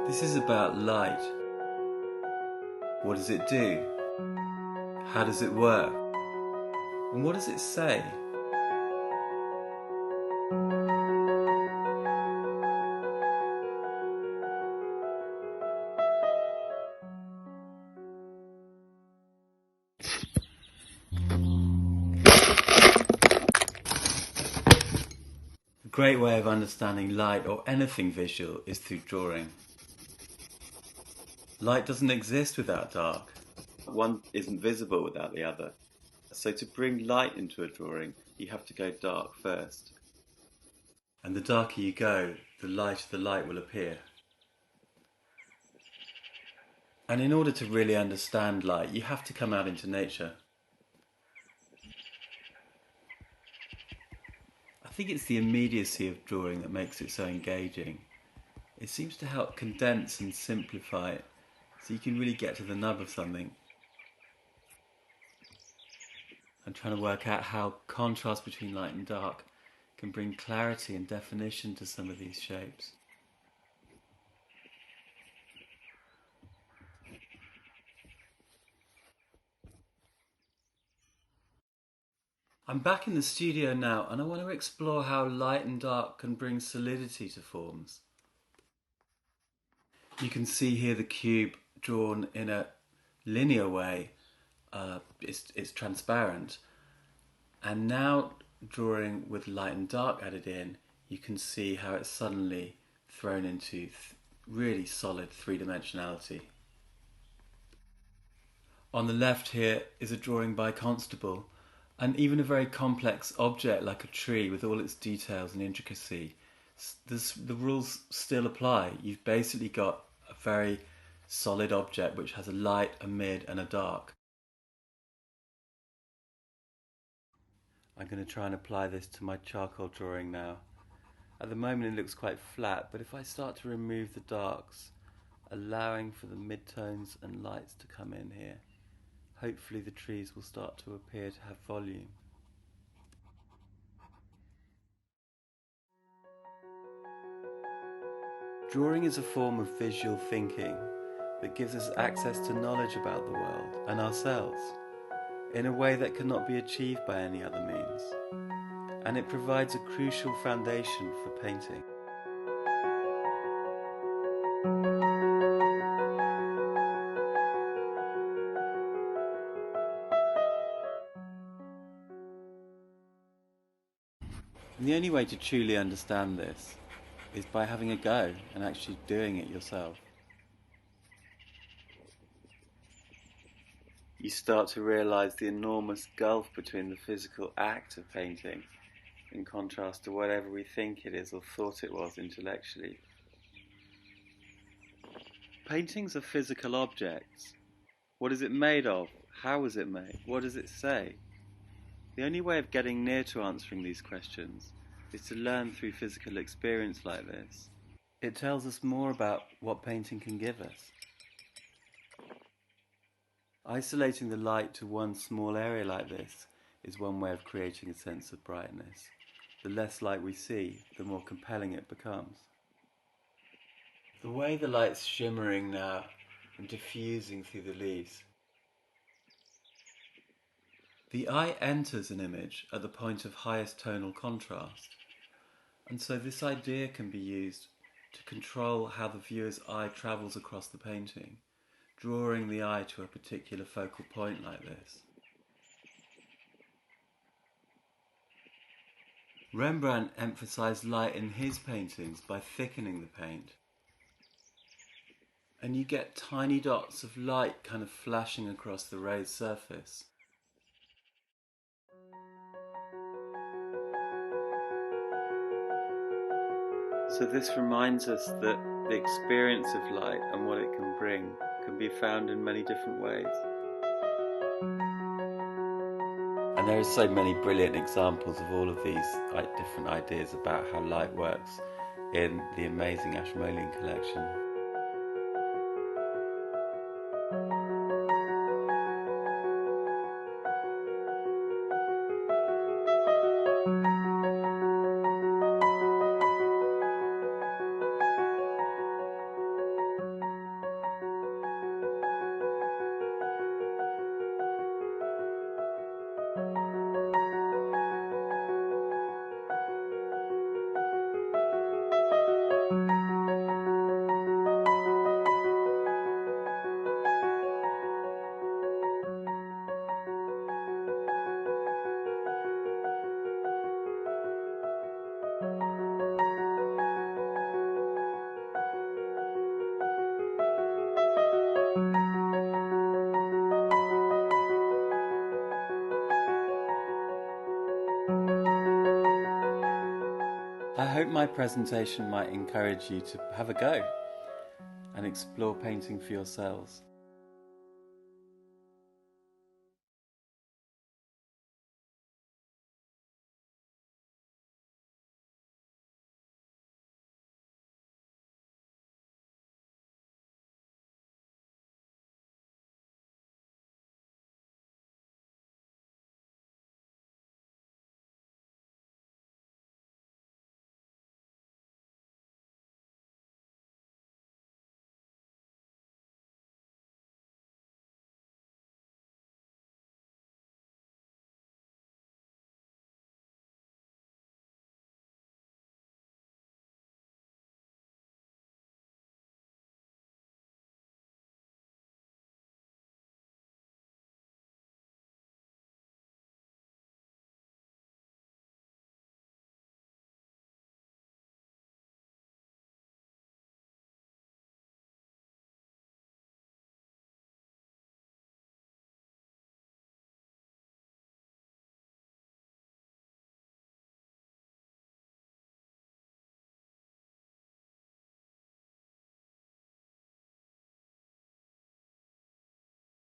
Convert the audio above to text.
This is about light. What does it do? How does it work? And what does it say? A great way of understanding light or anything visual is through drawing. Light doesn't exist without dark. One isn't visible without the other. So to bring light into a drawing, you have to go dark first. And the darker you go, the lighter the light will appear. And in order to really understand light, you have to come out into nature. I think it's the immediacy of drawing that makes it so engaging. It seems to help condense and simplify it, so you can really get to the nub of something. I'm trying to work out how contrast between light and dark can bring clarity and definition to some of these shapes. I'm back in the studio now, and I want to explore how light and dark can bring solidity to forms. You can see here the cube drawn in a linear way. It's transparent. And now drawing with light and dark added in, you can see how it's suddenly thrown into really solid three-dimensionality. On the left here is a drawing by Constable, and even a very complex object like a tree with all its details and intricacy. The rules still apply. You've basically got a very solid object which has a light, a mid and a dark. I'm going to try and apply this to my charcoal drawing now. At the moment it looks quite flat, but if I start to remove the darks, allowing for the midtones and lights to come in here, hopefully the trees will start to appear to have volume. Drawing is a form of visual thinking that gives us access to knowledge about the world and ourselves in a way that cannot be achieved by any other means, and it provides a crucial foundation for painting. And the only way to truly understand this is by having a go and actually doing it yourself. You start to realise the enormous gulf between the physical act of painting in contrast to whatever we think it is or thought it was intellectually. Paintings are physical objects. What is it made of? How was it made? What does it say? The only way of getting near to answering these questions is to learn through physical experience like this. It tells us more about what painting can give us. Isolating the light to one small area like this is one way of creating a sense of brightness. The less light we see, the more compelling it becomes. The way the light's shimmering now and diffusing through the leaves. The eye enters an image at the point of highest tonal contrast, and so this idea can be used to control how the viewer's eye travels across the painting, drawing the eye to a particular focal point like this. Rembrandt emphasized light in his paintings by thickening the paint, and you get tiny dots of light kind of flashing across the raised surface. So this reminds us that the experience of light and what it can bring can be found in many different ways. And there are so many brilliant examples of all of these different ideas about how light works in the amazing Ashmolean collection. hope my presentation might encourage you to have a go and explore painting for yourselves.